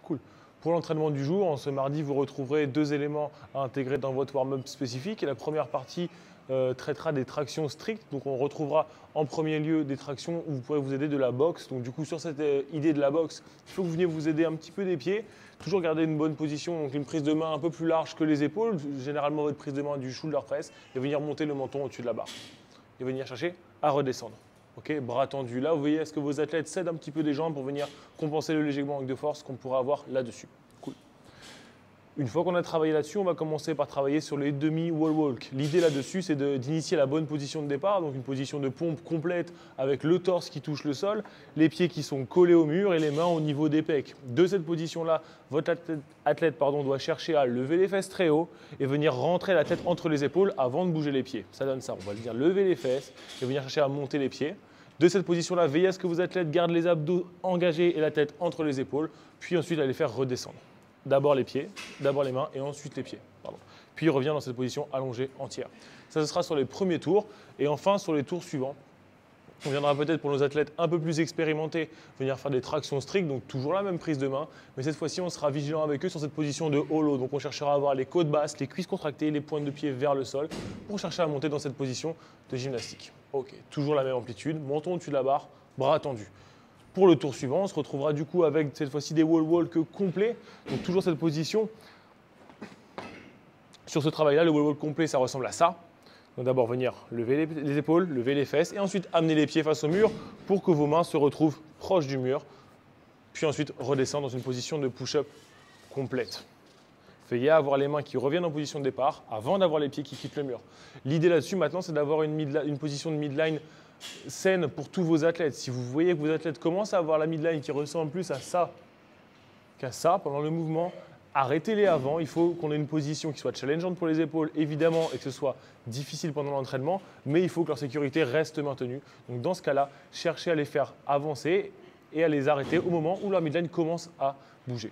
Cool. Pour l'entraînement du jour, en ce mardi, vous retrouverez deux éléments à intégrer dans votre warm-up spécifique. Et la première partie traitera des tractions strictes. Donc on retrouvera en premier lieu des tractions où vous pourrez vous aider de la boxe. Donc du coup, sur cette idée de la boxe, il faut que vous veniez vous aider un petit peu des pieds. Toujours garder une bonne position, donc une prise de main un peu plus large que les épaules. Généralement, votre prise de main du shoulder press. Et venir monter le menton au-dessus de la barre. Et venir chercher à redescendre. Ok, bras tendus là, vous voyez, est-ce que vos athlètes cèdent un petit peu des jambes pour venir compenser le léger manque de force qu'on pourrait avoir là-dessus. Cool. Une fois qu'on a travaillé là-dessus, on va commencer par travailler sur les demi-wall walk. L'idée là-dessus, c'est d'initier la bonne position de départ, donc une position de pompe complète avec le torse qui touche le sol, les pieds qui sont collés au mur et les mains au niveau des pecs. De cette position-là, votre athlète doit chercher à lever les fesses très haut et venir rentrer la tête entre les épaules avant de bouger les pieds. Ça donne ça, on va venir lever les fesses et venir chercher à monter les pieds. De cette position-là, veillez à ce que vos athlètes gardent les abdos engagés et la tête entre les épaules, puis ensuite à les faire redescendre. D'abord les pieds, d'abord les mains et ensuite les pieds. Puis revient dans cette position allongée entière. Ça, ce sera sur les premiers tours. Et enfin, sur les tours suivants, on viendra peut-être pour nos athlètes un peu plus expérimentés venir faire des tractions strictes, donc toujours la même prise de main. Mais cette fois-ci, on sera vigilant avec eux sur cette position de hollow. Donc on cherchera à avoir les côtes basses, les cuisses contractées, les pointes de pied vers le sol pour chercher à monter dans cette position de gymnastique. Ok, toujours la même amplitude, menton au-dessus de la barre, bras tendus. Pour le tour suivant, on se retrouvera du coup avec cette fois-ci des wall walk complets. Donc toujours cette position. Sur ce travail-là, le wall walk complet, ça ressemble à ça. Donc d'abord venir lever les épaules, lever les fesses et ensuite amener les pieds face au mur pour que vos mains se retrouvent proches du mur. Puis ensuite redescendre dans une position de push-up complète. Veillez à avoir les mains qui reviennent en position de départ avant d'avoir les pieds qui quittent le mur. L'idée là-dessus maintenant, c'est d'avoir une position de midline saine pour tous vos athlètes. Si vous voyez que vos athlètes commencent à avoir la midline qui ressemble plus à ça qu'à ça pendant le mouvement, arrêtez-les avant. Il faut qu'on ait une position qui soit challengeante pour les épaules, évidemment, et que ce soit difficile pendant l'entraînement, mais il faut que leur sécurité reste maintenue. Donc dans ce cas-là, cherchez à les faire avancer et à les arrêter au moment où leur midline commence à bouger.